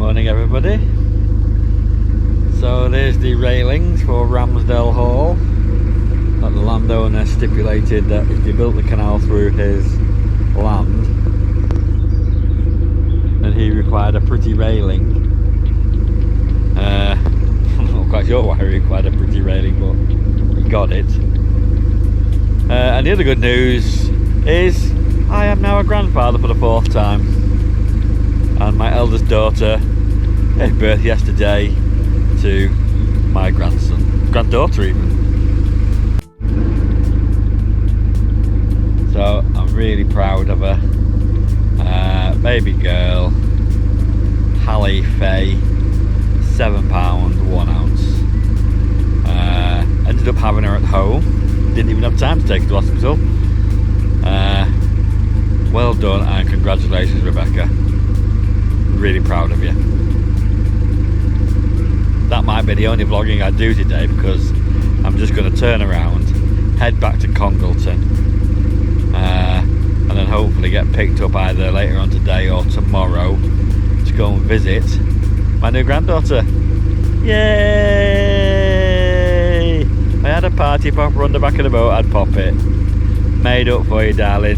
Morning everybody. So there's the railings for Ramsdale Hall that the landowner stipulated that if you built the canal through his land then he required a pretty railing. I'm not quite sure why he required a pretty railing, but he got it. And the other good news is I am now a grandfather for the 4th time, and my eldest daughter gave birth yesterday to my granddaughter even. So I'm really proud of her. Baby girl, Hallie Faye, £7 1 ounce. Ended up having her at home. Didn't even have time to take her to hospital. Well done and congratulations, Rebecca. Really proud of you. That might be the only vlogging I do today because I'm just going to turn around, head back to Congelton, and then hopefully get picked up either later on today or tomorrow to go and visit my new granddaughter. Yay! I had a party popper on the back of the boat, I'd pop it. Made up for you, darling.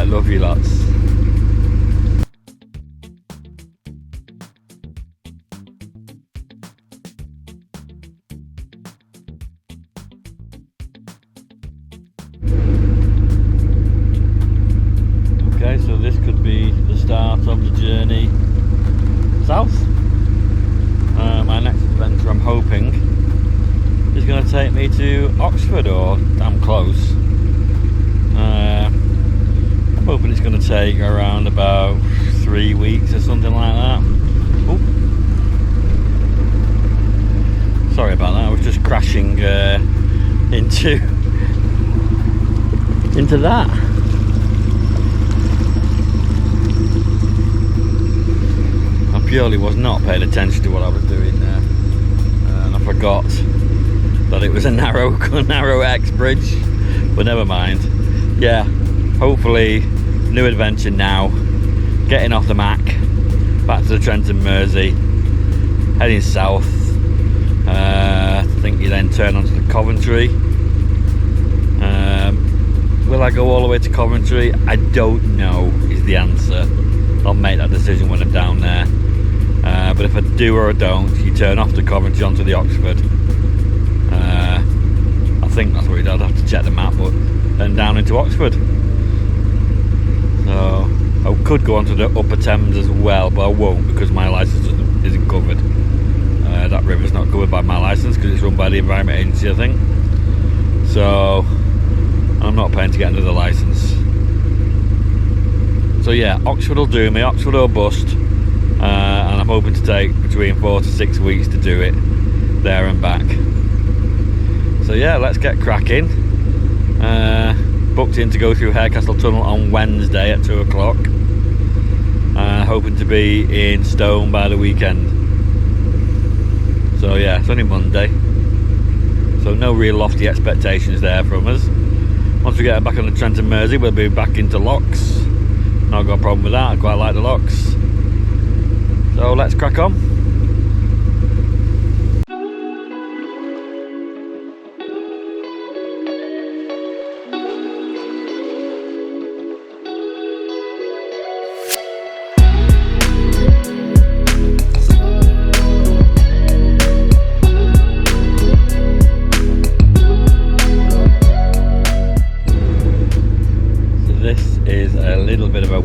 Love you lots. Okay, so this could be the start of the journey south. My next adventure, I'm hoping, is going to take me to Oxford, or damn close. I'm hoping it's going to take around about 3 weeks or something like that. Ooh. Sorry about that, I was just crashing into that. I purely was not paying attention to what I was doing there, and I forgot that it was a narrow X bridge, but never mind. Yeah, hopefully new adventure now, getting off the Mac, back to the Trent and Mersey, heading south. I think you then turn onto the Coventry. Will I go all the way to Coventry? I don't know is the answer. I'll make that decision when I'm down there. But if I do or I don't, you turn off the Coventry onto the Oxford. I think that's what I'd have to check the map, but then down into Oxford. So I could go onto the Upper Thames as well, but I won't because my licence isn't covered. That river's not covered by my licence because it's run by the Environment Agency, I think. So I'm not paying to get another licence. So yeah, Oxford will do me, Oxford will bust, and I'm hoping to take between 4 to 6 weeks to do it there and back. So yeah, let's get cracking. Booked in to go through Harecastle Tunnel on Wednesday at 2 o'clock. Hoping to be in Stone by the weekend. So yeah, it's only Monday, so no real lofty expectations there from us. Once we get back on the Trent and Mersey, we'll be back into locks. Not got a problem with that, I quite like the locks. So let's crack on.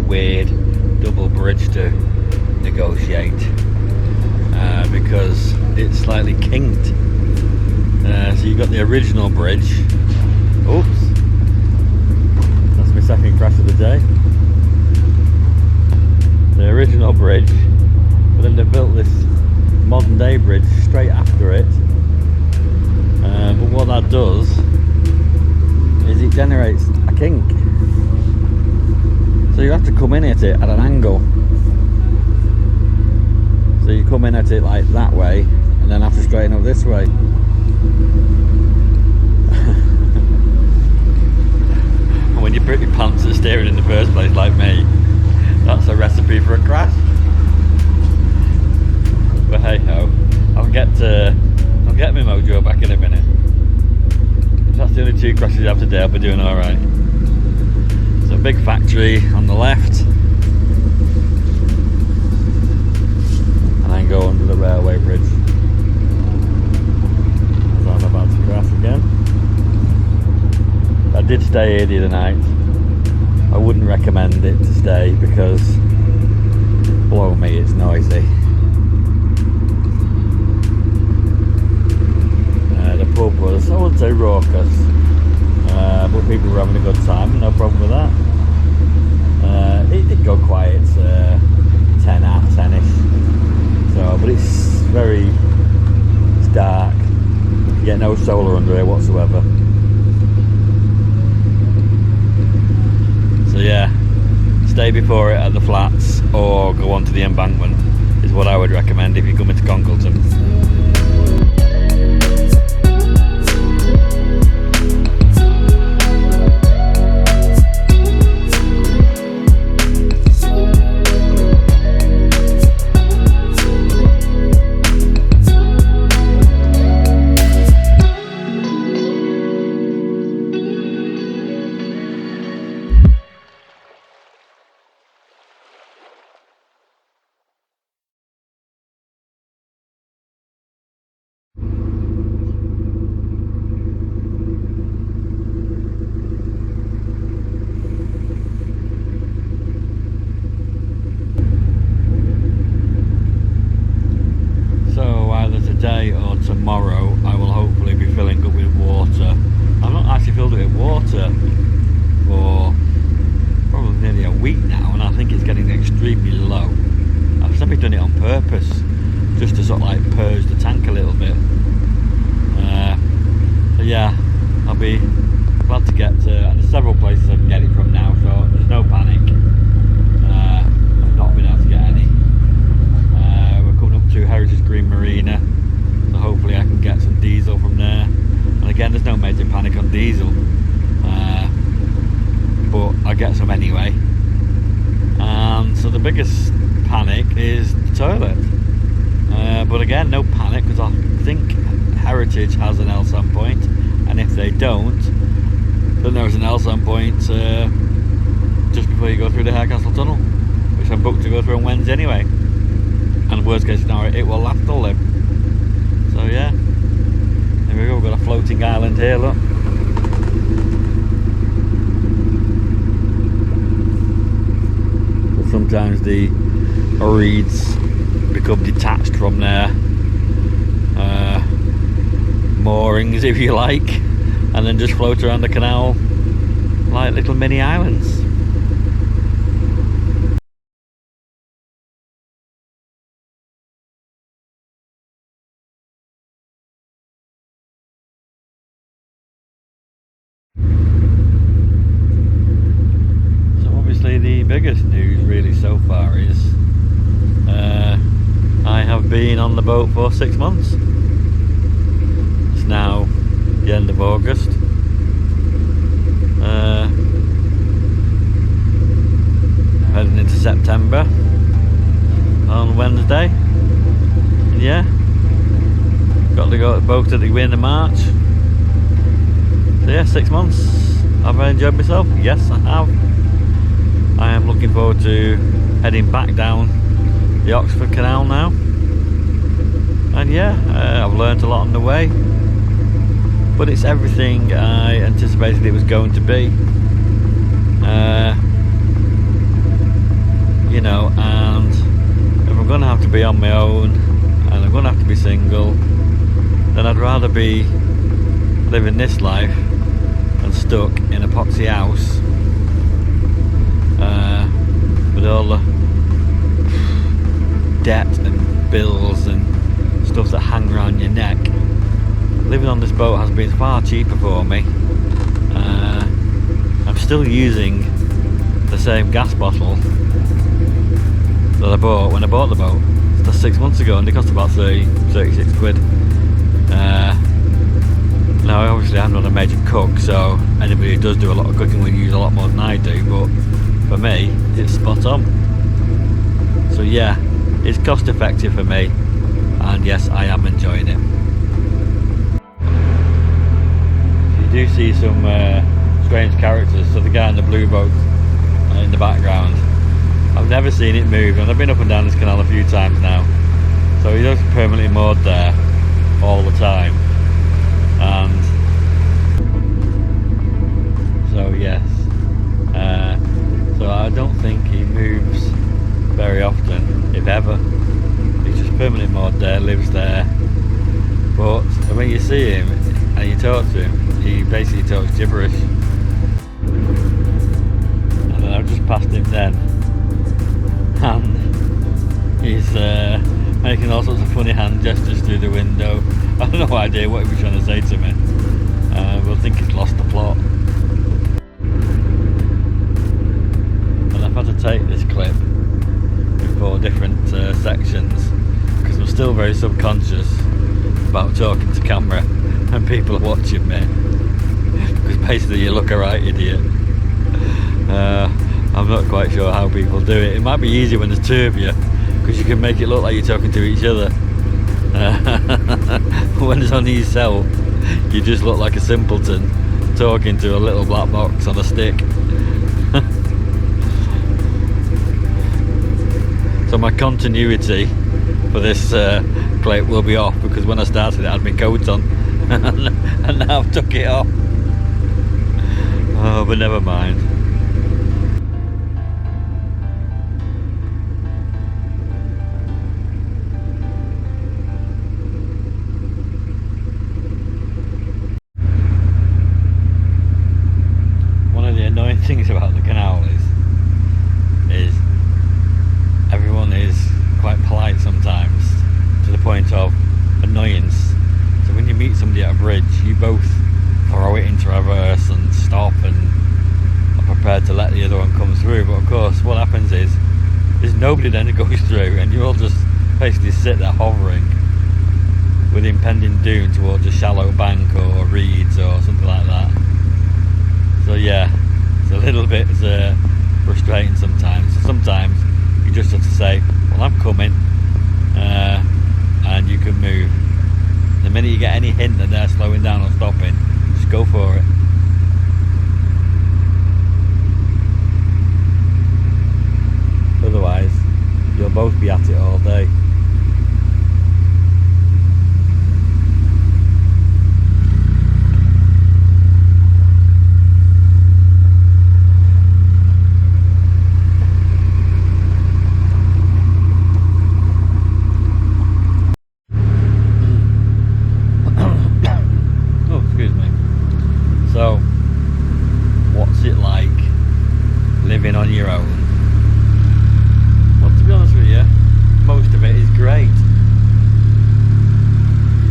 Weird double bridge to negotiate because it's slightly kinked. So you've got the original bridge. Oops, that's my second crash of the day. The original bridge, but then they built this modern day bridge straight after it. But what that does is it generates a kink. So you have to come in at it at an angle. So you come in at it like that way and then have to straighten up this way. And when you put your pants at steering in the first place like me, that's a recipe for a crash. But hey ho, I'll get my mojo back in a minute. If that's the only 2 crashes I have today, I'll be doing alright. So big factory on the left, and then go under the railway bridge. As I'm about to crash again. I did stay here the other night. I wouldn't recommend it to stay because, blow me, it's noisy. The pub was, I wouldn't say raucous, but people were having a good time, no problem with that. It did go quiet, 10 out of 10ish. So, but it's dark. You get no solar under here whatsoever. So yeah, stay before it at the flats or go on to the Embankment is what I would recommend if you come into Congelton. Today or tomorrow I will hopefully be filling up with water. I've not actually filled it with water for probably nearly a week now, and I think it's getting extremely low. I've simply done it on purpose just to sort of like purge the tank a little bit. So yeah, I'll be glad to get and there's several places I can get it from now, so there's no panic. I've not been able to get any. We're coming up to Heritage Green Marina, so hopefully I can get some diesel from there. And again, there's no major panic on diesel, but I get some anyway. And so the biggest panic is the toilet, but again, no panic because I think Heritage has an LSAN point, and if they don't, then there's an LSAN point just before you go through the Harecastle Tunnel, which I'm booked to go through on Wednesday anyway. And worst case scenario, it will last all live. So yeah, there we go, we've got a floating island here, look. But sometimes the reeds become detached from their moorings, if you like, and then just float around the canal like little mini islands. The biggest news really so far is I have been on the boat for 6 months. It's now the end of August. Heading into September on Wednesday. And yeah, got to go to the boat at the beginning of March. So yeah, 6 months. Have I enjoyed myself? Yes, I have. I am looking forward to heading back down the Oxford Canal now, and yeah, I've learned a lot on the way, but it's everything I anticipated it was going to be, you know. And if I'm going to have to be on my own and I'm going to have to be single, then I'd rather be living this life and stuck in a poxy house with all the debt and bills and stuff that hang around your neck. Living on this boat has been far cheaper for me. I'm still using the same gas bottle that I bought when I bought the boat. That's 6 months ago, and they cost about 36 quid. Now obviously I'm not a major cook, so anybody who does do a lot of cooking will use a lot more than I do, but for me it's spot on. So yeah, it's cost effective for me, and yes, I am enjoying it. You do see some strange characters. So the guy in the blue boat in the background, I've never seen it move, and I've been up and down this canal a few times now. So he does permanently moored there all the time, and so yes, so I don't think he moves very often, if ever. He's just permanently moored there, lives there. But when you see him and you talk to him, he basically talks gibberish. And then I've just passed him then, and he's making all sorts of funny hand gestures through the window. I have no idea what he was trying to say to me. But I think he's lost the plot. And I've had to take this clip in 4 different sections because I'm still very subconscious about talking to camera and people are watching me. Because basically you look a right idiot. I'm not quite sure how people do it. It might be easier when there's 2 of you, because you can make it look like you're talking to each other. When it's only yourself, you just look like a simpleton talking to a little black box on a stick. So my continuity for this clip will be off, because when I started it I had my coat on and now I've took it off. Oh, but never mind. Annoying things about the canal is everyone is quite polite sometimes, to the point of annoyance. So when you meet somebody at a bridge, you both throw it into reverse and stop and are prepared to let the other one come through. But of course what happens is there's nobody then that goes through, and you all just basically sit there hovering with impending doom towards a shallow bank or reeds or something like that. So yeah, it's a little bit frustrating sometimes. So sometimes you just have to say, well, I'm coming, and you can move. The minute you get any hint that they're slowing down or stopping, just go for it. Otherwise, you'll both be at it all day. So, what's it like living on your own? Well, to be honest with you, most of it is great.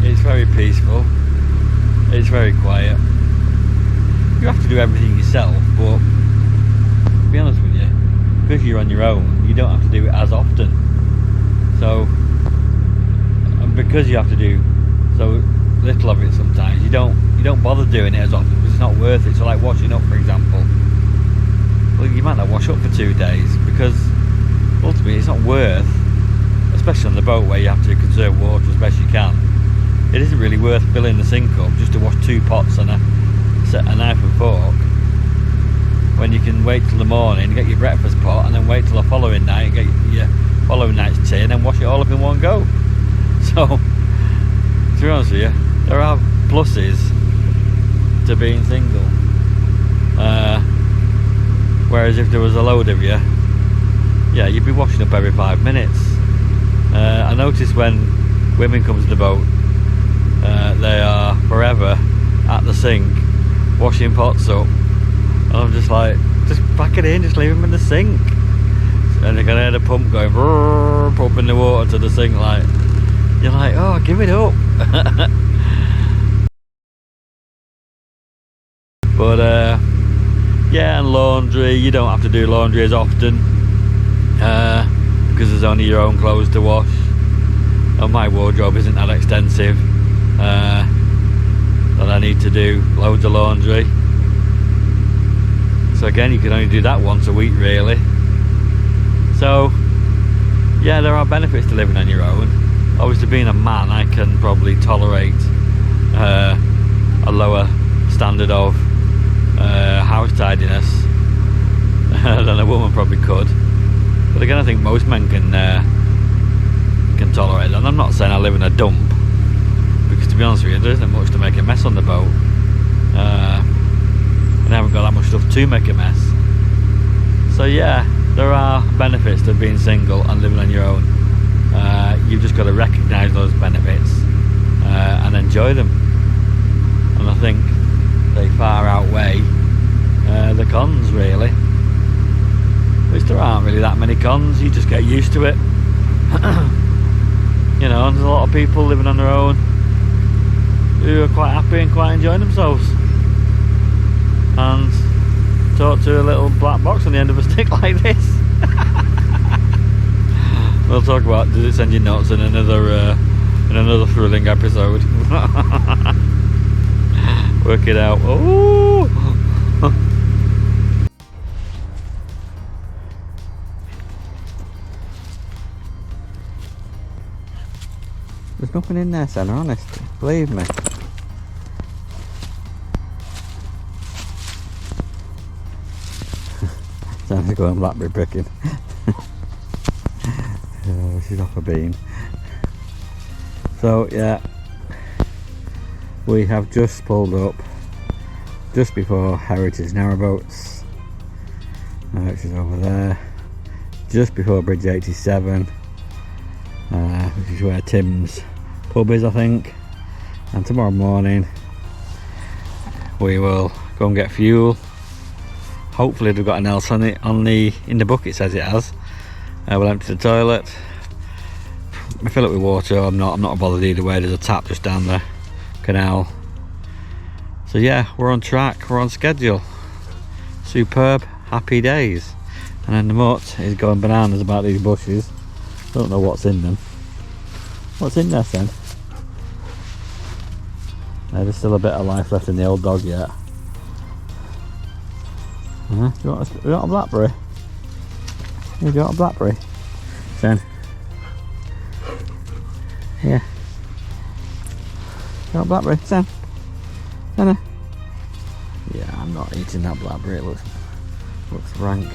It's very peaceful. It's very quiet. You have to do everything yourself, but to be honest with you, because you're on your own, you don't have to do it as often. So, and because you have to do so little of it sometimes, you don't bother doing it as often because it's not worth it. So like washing up, for example, well, you might not wash up for 2 days because ultimately it's not worth, especially on the boat where you have to conserve water as best you can, it isn't really worth filling the sink up just to wash 2 pots and a knife and fork, when you can wait till the morning, get your breakfast pot, and then wait till the following night and get your following night's tea, and then wash it all up in one go. So to be honest with you, there are pluses to being single. Whereas if there was a load of you, yeah, you'd be washing up every 5 minutes. I notice when women come to the boat, they are forever at the sink washing pots up, and I'm just like, just pack it in, just leave them in the sink. And they're gonna hear the pump going, brrr, pumping the water to the sink. Like, you're like, oh, give it up. But yeah, and laundry, you don't have to do laundry as often because there's only your own clothes to wash, and my wardrobe isn't that extensive that I need to do loads of laundry. So again, you can only do that once a week really. So yeah, there are benefits to living on your own. obviously being a man, I can probably tolerate a lower standard of house tidiness than a woman probably could. But again, I think most men can tolerate it. And I'm not saying I live in a dump, because to be honest with you, there isn't much to make a mess on the boat. And I haven't got that much stuff to make a mess. So yeah, there are benefits to being single and living on your own. You've just got to recognise those benefits and enjoy them. And I think they far outweigh the cons, really. Which there aren't really that many cons. You just get used to it. You know, and there's a lot of people living on their own who are quite happy and quite enjoying themselves. And talk to a little black box on the end of a stick like this. We'll talk about does it send you nuts in another thrilling episode. Work it out. Oh. There's nothing in there, Senna, honest. Believe me. Senna's going blackberry picking. Oh, she's off a bean. So yeah, we have just pulled up just before Heritage Narrowboats, which is over there, just before Bridge 87, which is where Tim's pub is, I think. And tomorrow morning we will go and get fuel. Hopefully they've got an else on it in the book. It says it has. We'll empty the toilet. I fill it with water. I'm not bothered either way. There's a tap just down the canal. So yeah, we're on track. We're on schedule. Superb, happy days. And then the mutt is going bananas about these bushes. Don't know what's in them. What's in there, Sen? There's still a bit of life left in the old dog yet. Do you want a blackberry? You got a blackberry? Sen? Yeah. You got a blackberry? Sen? Senna? Yeah, I'm not eating that blackberry. It looks rank.